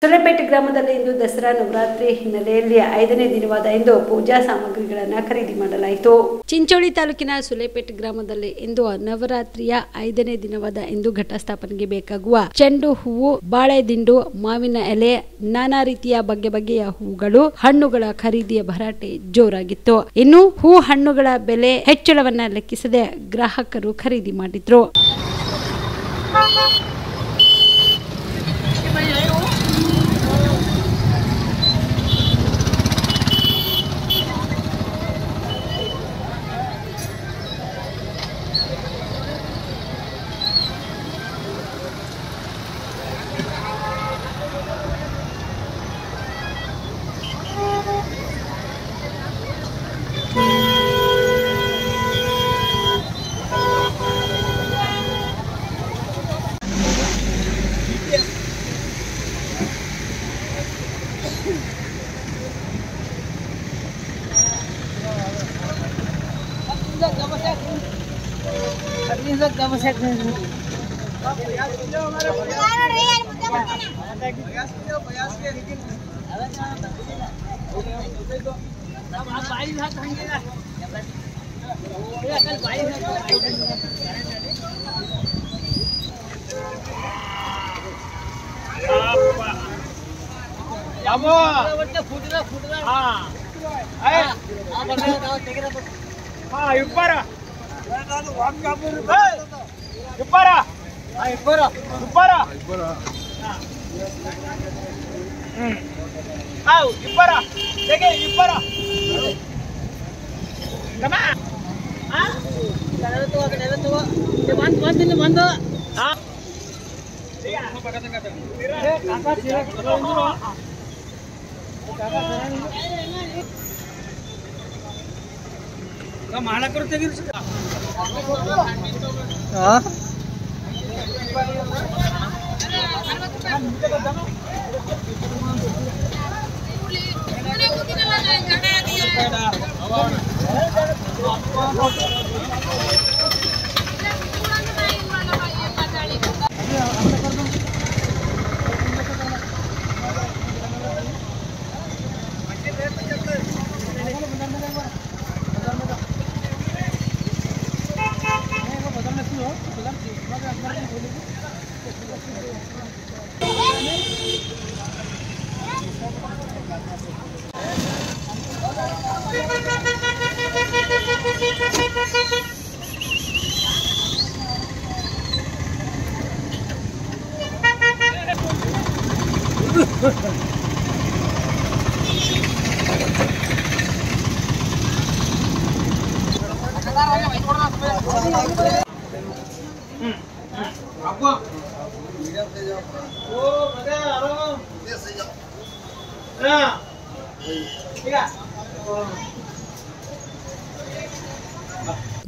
ಸುಲೆಪೇಟೆ ಗ್ರಾಮದಲ್ಲಿ ಇಂದು ದಸರಾ ನವರಾತ್ರಿ ಹಿನ್ನೆಲೆಯಲ್ಲಿ 5ನೇ ದಿನವಾದ ಇಂದು ಪೂಜಾ ಸಾಮಗ್ರಿಗಳನ್ನು ಖರೀದಿ ಮಾಡಲಾಯಿತು. ಚಿಂಚೋಳಿ ತಾಲೂಕಿನ ಸುಲೆಪೇಟೆ ಗ್ರಾಮದಲ್ಲಿ ಇಂದು ನವರಾತ್ರಿಯ 5ನೇ ದಿನವಾದ ಇಂದು ಘಟಸ್ಥಾಪನೆಗೆ ಬೇಕಾಗುವ ಚೆಂಡು ಹೂವು, ಬಾಳೆ ದಿಂಡು, ಮಾವಿನ ಎಲೆ, ನಾನಾ ರೀತಿಯ ಬಗೆಯ ಹೂಗಳು, ಹಣ್ಣುಗಳ ಖರೀದಿಯ ಭರಾಟೆ ಜೋರಾಗಿತ್ತು. ಇನ್ನು ಹೂ ಹಣ್ಣುಗಳ ಬೆಲೆ ಹೆಚ್ಚಳವನ್ನ ಲೆಕ್ಕಿಸದೆ ಗ್ರಾಹಕರು ಖರೀದಿ ಮಾಡಿದ್ರು.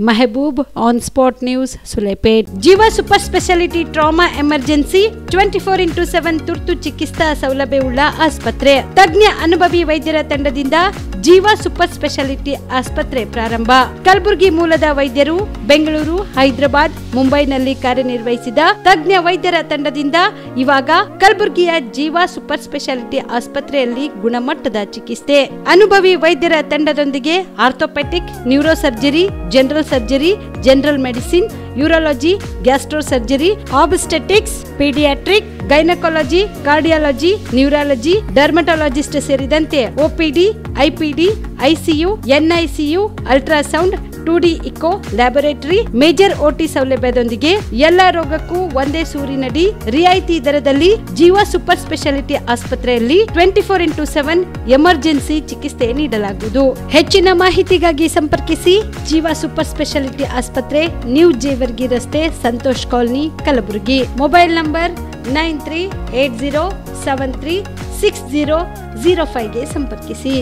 Mehboob on spot news Sulepet. Jeeva super speciality trauma emergency 24x7 ತುರ್ತು ಚಿಕಿತ್ಸಾ ಸೌಲಭ್ಯವುಳ್ಳ ಆಸ್ಪತ್ರೆ. ತಜ್ಞ ಅನುಭವಿ ವೈದ್ಯರ ತಂಡದಿಂದ ಜೀವ ಸೂಪರ್ ಸ್ಪೆಷಾಲಿಟಿ ಆಸ್ಪತ್ರೆ ಪ್ರಾರಂಭ. ಕಲಬುರಗಿ ಮೂಲದ ವೈದ್ಯರು ಬೆಂಗಳೂರು, ಹೈದರಾಬಾದ್, ಮುಂಬೈನಲ್ಲಿ ಕಾರ್ಯನಿರ್ವಹಿಸಿದ ತಜ್ಞ ವೈದ್ಯರ ತಂಡದಿಂದ ಇವಾಗ ಕಲಬುರಗಿಯ ಜೀವ ಸೂಪರ್ ಸ್ಪೆಷಾಲಿಟಿ ಆಸ್ಪತ್ರೆಯಲ್ಲಿ ಗುಣಮಟ್ಟದ ಚಿಕಿತ್ಸೆ. ಅನುಭವಿ ವೈದ್ಯರ ತಂಡದೊಂದಿಗೆ orthopaedic, neuro surgery, general surgery, general medicine, urology, gastro surgery, obstetrics, paediatric, gynaecology, cardiology, neurology, dermatologist ಸೇರಿದಂತೆ OPD, IPD, ICU, NICU, ultrasound, 2D echo, laboratory, major OT ಸೌಲಭ್ಯದೊಂದಿಗೆ ಎಲ್ಲ ರೋಗಕ್ಕೂ ಒಂದೇ ಸೂರಿನಡಿ ರಿಯಾಯಿತಿ ದರದಲ್ಲಿ ಜೀವ ಸೂಪರ್ ಸ್ಪೆಷಾಲಿಟಿ ಆಸ್ಪತ್ರೆಯಲ್ಲಿ 24x7 ಎಮರ್ಜೆನ್ಸಿ ಚಿಕಿತ್ಸೆ ನೀಡಲಾಗುವುದು. ಹೆಚ್ಚಿನ ಮಾಹಿತಿಗಾಗಿ ಸಂಪರ್ಕಿಸಿ ಜೀವ ಸೂಪರ್ ಸ್ಪೆಷಾಲಿಟಿ ಆಸ್ಪತ್ರೆ, ನ್ಯೂ ಜೇವರ್ಗಿ ರಸ್ತೆ, Santosh colony, Kalaburagi. Mobile number 9380736005 ಗೆ ಸಂಪರ್ಕಿಸಿ.